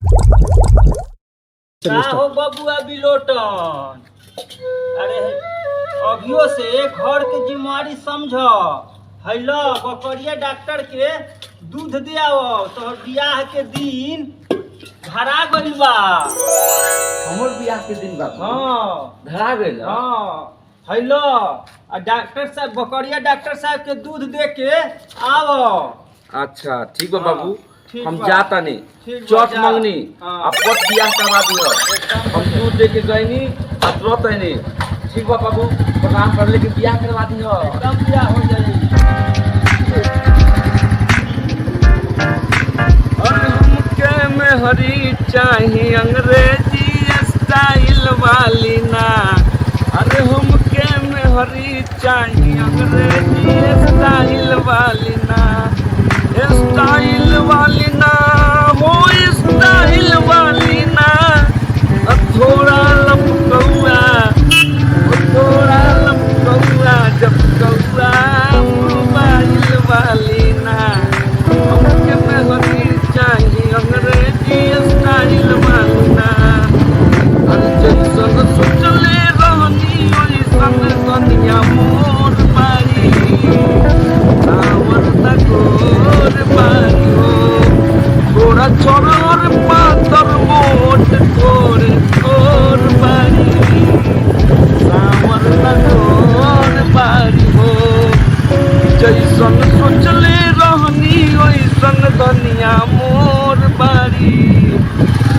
का हो बबुआ बिलोटन। अरे अभियो से घर के जिम्मेवारी समझ। हैलो बकरिया डॉक्टर के दूध दे आओ तो बियाह के दिन धरा गइल बा। हमर बियाह के दिन बा। हाँ धरा गइल। हाँ हैलो डॉक्टर साहब बकरिया डॉक्टर साहब के दूध दे के आओ। अच्छा ठीक बा बाबू, ठीक हम बा। जाता नहीं ठीक बा, चौथ जा। मंगनी हाँ। अब पत बियाह करवा दियो। हम दूध दे के गईनी अब तुरंत आईनी। ठीक बा बाबू, प्रणाम कर लेके बियाह करवा दियो। एकदम बियाह हो जाई। हमके मेहरी चाही अंग्रेजी स्टाइल वाली ना। अरे हमके मेहरी चाही अंग्रेजी स्टाइल वाली ना। स्टाइल वाली ना हो स्टाइल वाली ना। थोड़ा लपकौआ थोड़ा लपकौआ जब कौआ मोबाइल वाली ना। हमके मेहरी चाही अंग्रेजी स्टाइल वाली ना। अरे जैसन सोचले रहनी ओइसन दुनिया मोर पाई। सावर तकोर पाई हो थोड़ा छोरा और पातर मोट थोड़े थोर पाई। सावर तकोर पाई हो जैसन सोचले रहनी ओइसन दुनिया मोर बारी।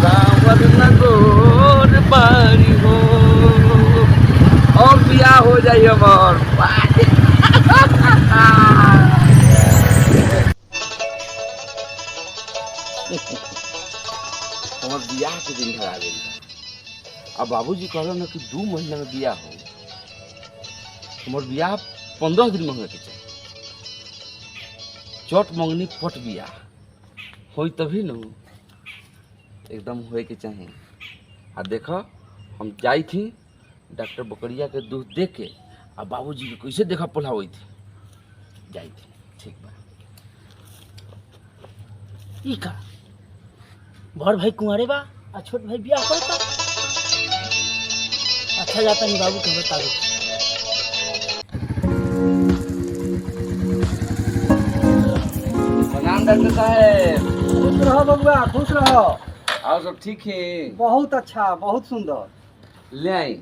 सावर नगोर बारी हो और बियाह हो जाइए हमार। हमार बियाह के दिन धरा गई। अब बाबूजी कहलो ना कि 2 महीना में बियाह हो। हमार बियाह 15 दिन में होए के चाहिए। चौथ मंगनी पट बियाह होई तभी न एकदम होए के चाहिए। आ देखो हम जाई थी डॉक्टर बकरिया के दूध दे के आ बाबूजी के कैसे देखा पोलावई थी जाई थी। ठीक बा। ई का बड़ भाई कुंवारे बा आ छोट भाई बियाह करता। अच्छा जाता नहीं बाबू के बता दो। प्रणाम डॉक्टर साहब। खुश रहो बबुआ खुश रहो। और सब ठीक है? बहुत अच्छा बहुत सुंदर। ले आई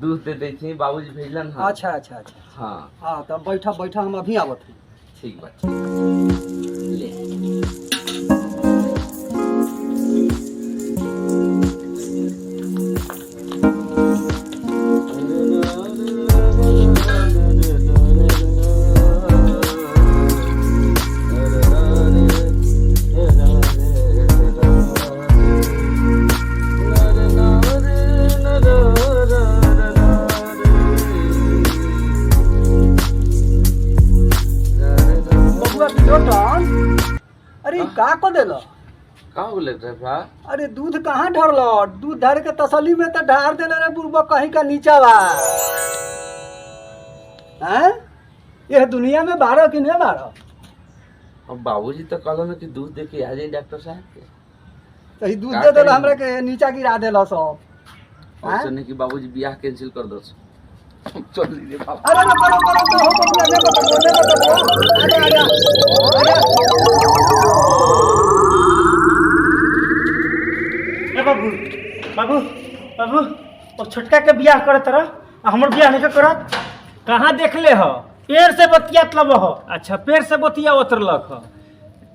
दूध दे दी थी बाबूजी भेजलन। हाँ अच्छा अच्छा अच्छा हाँ हाँ तब बैठा बैठा हम अभी आवत हूँ। ठीक बा ठीक। ले अरे का को देलो? का बोले ड्राइवर? अरे दूध कहाँ ढरलो? दूध धर के तसली में तो ढार देले रे बुढ़बा कहीं का नीचा बा। हैं? यह दुनिया में 12 कि नहीं 12? अब बाबूजी तो कहलो ना कि दूध दे के आ जाए डॉक्टर साहब के। सही दूध दे देलो हमरा के नीचा गिरा देलो सब। और सुने कि बाबूजी बियाह कैंसिल कर दो। चल लीजिए बाबा। अरे करो हो बबुआ ले बता आजा ए बाबू बाबू बाबू ओ छोटका के बियाह करे तरह हमर बियाह नहीं करत। कहाँ देख ले हो? पेड़ से बतियात लब हो। अच्छा पेड़ से बतिया उतरलक हो।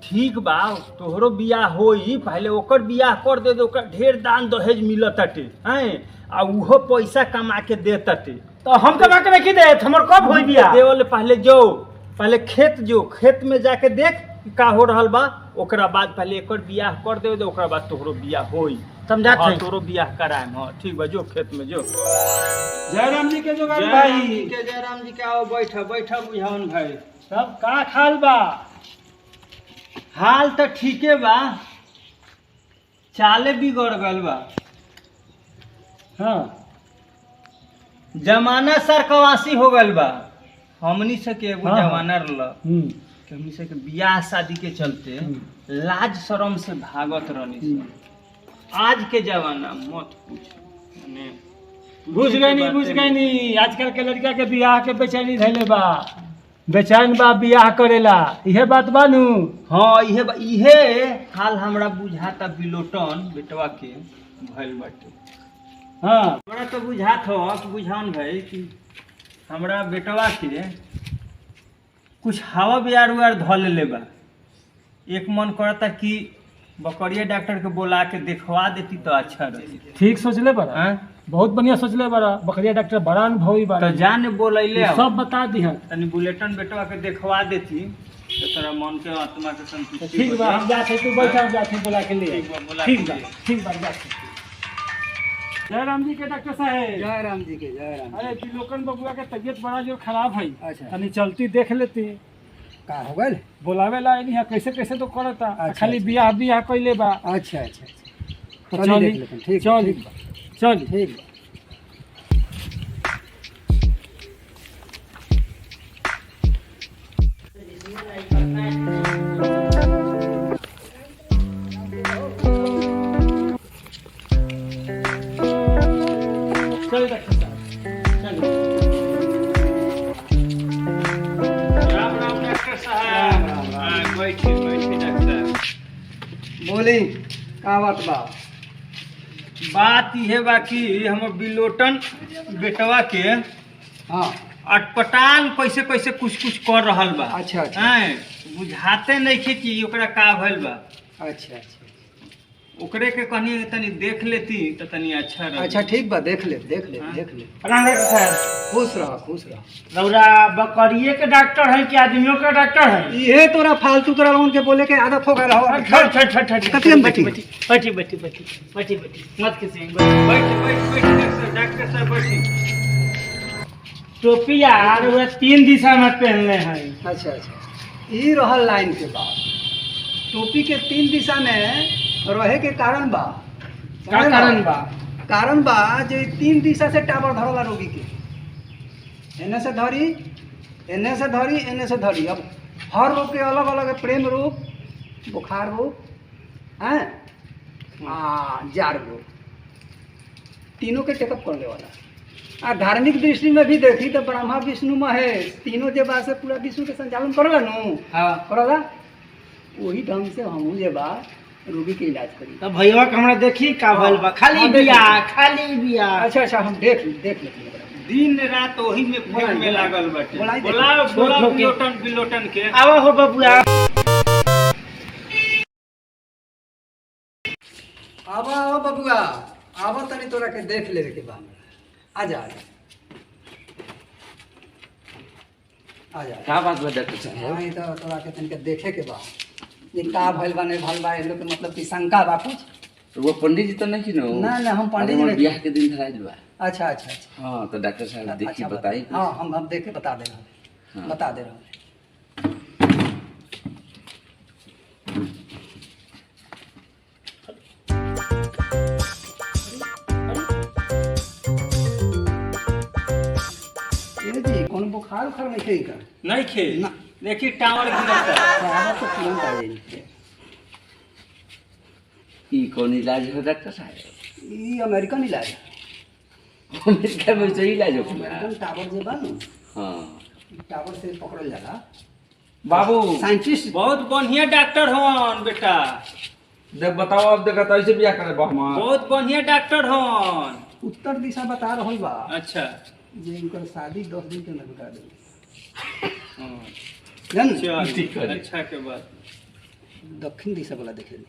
ठीक बा तोहरो बियाह होई पहले ओकर बियाह कर दे दे। ओकर ढेर दान दहेज मिलत ताटे हैं आ उहो पैसा कमा के दे ताटे। तो हम कमा के नहीं दे हमर कब होई बियाह? देवल पहले जो पहले खेत जो खेत में जाके देख का हो रहल बा। ओकरा बाद पहले एकर बियाह कर दे दे ओकरा बाद तोहरो बियाह होई। समझा हाँ, तोहरो बियाह कराएम। हां ठीक बा जो खेत में जो। जयराम जी के जोगान भाई। जयराम जी के आओ बैठ बैठ बुझावन भाई। सब का खाल बा? हाल तो ठीके बा चाले बिगड़ गल बा। हाँ जमाना सरकवासी हो गल बा। हमनी से के एगो हाँ, जमाना रहल कि हमनी से के बियाह शादी के चलते लाज शरम से भागत रहनी सन। आज के जमाना मत पूछ मने बुझ गई नहीं आजकल के लड़का के बियाह के बेचैनी धैले बा बेचैन बा बियाह करेला इहे बात बानू। हाँ इहे हाल हमरा बुझाता बिलोटन बेटवा के भइल बाटे। हाँ हमरा तो बुझात हो कि बुझान भाई कि हमरा बेटवा के कुछ हवा बिहार उहार धो ले बा। एक मन करता कि बकरिया डॉक्टर के बोला के देखवा देती तो अच्छा रही। ठीक सोचले बड़ा हाँ? बहुत बढ़िया सोचले बड़ा बकरिया डॉक्टर बड़ा अनुभवी बड़ा तो जाने बोलैले सब बता दिह। तनी बुलेटिन बेटवा के देखवा देती तो तेरा मन के आत्मा के संतुष्टि ठीक बा हम जाते तू बैठा हम जाते बुला के लिए। ठीक बा, बुला के ठीक बा जाते। जय राम जी के डॉक्टर साहब। जय राम जी के जय राम। अरे बिलोकन बबुआ के तबीयत बड़ा जोर खराब है। अच्छा। तनी चलती देख लेती का हो गल? बोलावे ला नहीं कैसे कैसे तो करता अच्छा, खाली अच्छा। बियाह कइले बा। अच्छा अच्छा अच्छा तो चली देख लेते हैं। ठीक चली ठीक बा चली ठीक बा। चल डॉक्टर साहब चल। राम राम डॉक्टर साहब। हाँ, बैठिए बैठिए डॉक्टर। बोली का बात बा? बात यह बा कि हमर बिलोटन बेटवा के हाँ अटपटाल कैसे कैसे कुछ कुछ कर रहल बा। अच्छा, अच्छा। हैं, बुझाते नहीं खे कि ओकरा का भइल बा। अच्छा अच्छा ओकरे के कहीं तनी देख लेती तो तनी अच्छा रह। अच्छा ठीक बा देख ले हाँ। देख ले। प्रणाम डॉक्टर साहब। खुश रह खुश रह। रौरा बकरिए के डॉक्टर है कि आदमियों का डॉक्टर है? ये तोरा फालतू तोरा लोगन के बोले के आदत हो गया हो। कतियन बैठी बैठी मत किसी बैठ डॉक्टर साहब बैठी। टोपी यार वो 3 दिशा में पहनले हैं। अच्छा अच्छा ई रहल लाइन के बाद टोपी के 3 दिशा में रहे के कारण बा। का कारण बा? कारण बा जे 3 दिशा से टावर धरला रोगी के एने से धरी एने से धरी एने से धरी। अब हर रोग के अलग अलग है, प्रेम रोग बुखार रोग हैं जार रोग तीनों के टेकअप करने वाला। आ धार्मिक दृष्टि में भी देखी तो ब्रह्मा विष्णु महेश तीनों जे बा से पूरा विश्व के संचालन करला नु। हाँ। करला वही ढंग से हमहू जे बा रोगी के इलाज करी। तो भैया के हमरा देखी का भइल बा। खाली हाँ, देखी। बिया। अच्छा अच्छा हम देख लेते दिन रात वही में फेर में लागल बाटे। बोलाई देखी। बोला बिलोटन के आवा हो बबुआ। आवा बबुआ आवा तनी तोरा के देख लेवे के बा। आजा आजा का बात बा डॉक्टर साहब? हाँ ये तो तोरा के तनी के देखे के बा ये का भइल बा नहीं भइल बा। ये लोग के मतलब कि शंका बा कुछ? तो वो पंडित जी तो नहीं किनो? ना हम पंडित जी हमार नहीं। बियाह के दिन धराइल बा। अच्छा अच्छा अच्छा हाँ तो डॉक्टर साहब देखिए अच्छा, बताइए। हाँ हम देख के बता दे रहे हैं। हाँ। बता दे रहे हैं। ये जी कौन बुखार उखार नहीं थे का? नहीं खे ना। देखी टावर गिरता। आवा तो तुरंत आ जाएगी। ई कौन इलाज है डॉक्टर साहब? ये अमेरिकन इलाज है। अमेरिका में सही इलाज हो अमेरिकन टावर जे बा नु हाँ टावर से पकड़ल जाला। बाबू साइंटिस्ट बहुत बढ़िया डॉक्टर हन बेटा। देख बताओ अब देखा तो ऐसे बियाह करे बहमा। बहुत बढ़िया डॉक्टर हन। उत्तर दिशा बता रहल बा अच्छा। जे इनकर शादी 10 दिन के अंदर बता दे। हाँ, जान ठीक है। चल अच्छा के बात। दक्षिण दिशा वाला देखे ली।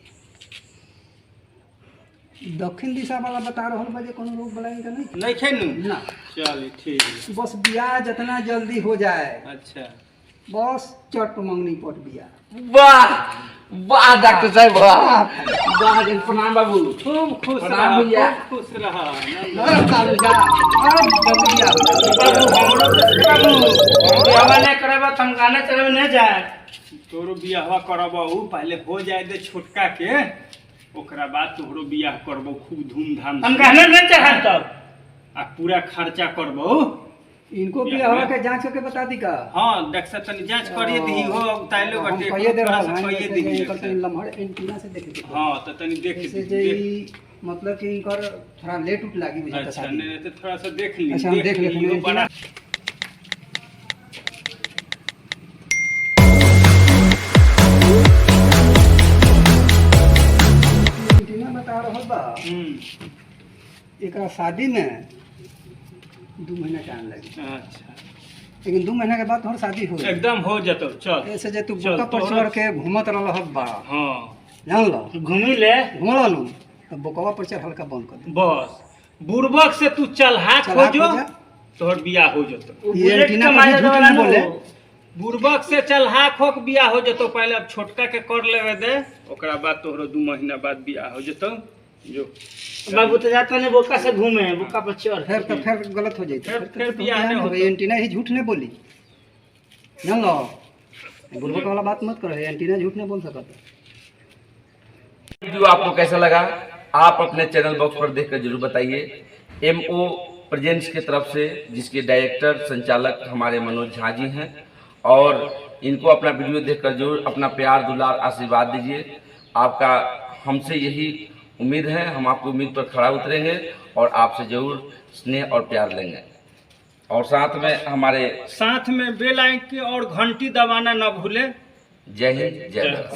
दक्षिण दिशा वाला बता रहल बा जे कोनो रोग वाला इनका नहीं। नहीं खे नु? ना चल ठीक है। बस बियाह जितना जल्दी हो जाए अच्छा। बस चट मंगनी पट बियाह। वाह वाह डॉक्टर साहब वाह वाह जी, प्रणाम बाबू। खूब खुश प्रणाम रह, भैया। खूब खुश रह। नरक काल जा अब जल्दी बियाह हो जाए। बियाह नहीं करबा तुम गाना चलबे नहीं जाए। तोरो बियाह करबहू पहले हो जाए दे छोटका के ओकरा बाद तोहरो बियाह करबो खूब धूमधाम से। हम कहने नहीं चाहत तब आ पूरा खर्चा करबो। इनको बियाह के जांच करके बता दी का। हाँ डॉक्टर तनी जांच करिए दी हो ताइलो हम बटे कहिए दे थोड़ा रहा सा हूं कहिए जैसे दी इनकर तनी लम्हड़ एंटीना से देखे के। हाँ तो तनी देख जैसे जे ई मतलब कि इनकर थोड़ा लेट उट लागी बुझाता अच्छा शादी। नहीं तो थोड़ा सा देख ली अच्छा हम देख लेते हैं बड़ा एंटीना बता रहा बा एकरा शादी में 2 महीना टाइम लगी, अच्छा लेकिन 2 महीना के बाद तोहर शादी हो एकदम हो जतो चल ऐसे जे तू चल, बोका पर तोहरा- चढ़ के घूमत रहल बा हाँ जान लो घूमी ले घूमल नु तब बोकवा पर चढ़ हल्का बंद कर दे। बस बुर्बक से तू चल हाथ चल हाथ खोजो हो जा। तोहर बियाह हो जतो ये एंटीना पर भी झूठ नहीं बोले। बुर्बक से चल हाथ होक बियाह हो जतो पहले अब छोटका के कर लेवे दे ओकरा बाद तोहरो 2 महीना बाद बियाह हो जतो जो बाबू तो जाता नहीं बोका से घूमे बोका पर चढ़ फिर गलत हो जाई फिर बियाह नहीं होता। एंटीना ही झूठ नहीं बोली जान लो बुढ़बक वाला बात मत करो, एंटीना झूठ नहीं बोल सकता। वीडियो आपको कैसा लगा आप अपने चैनल बॉक्स पर देखकर जरूर बताइए। MO प्रेजेंट्स की तरफ से जिसके डायरेक्टर संचालक हमारे मनोज झा जी हैं और इनको अपना वीडियो देखकर जरूर अपना प्यार दुलार आशीर्वाद दीजिए। आपका हमसे यही उम्मीद है, हम आपकी उम्मीद पर खड़ा उतरेंगे और आपसे जरूर स्नेह और प्यार लेंगे। और साथ में हमारे साथ में बेल आइकन की और घंटी दबाना न भूले। जय हिंद जय भारत।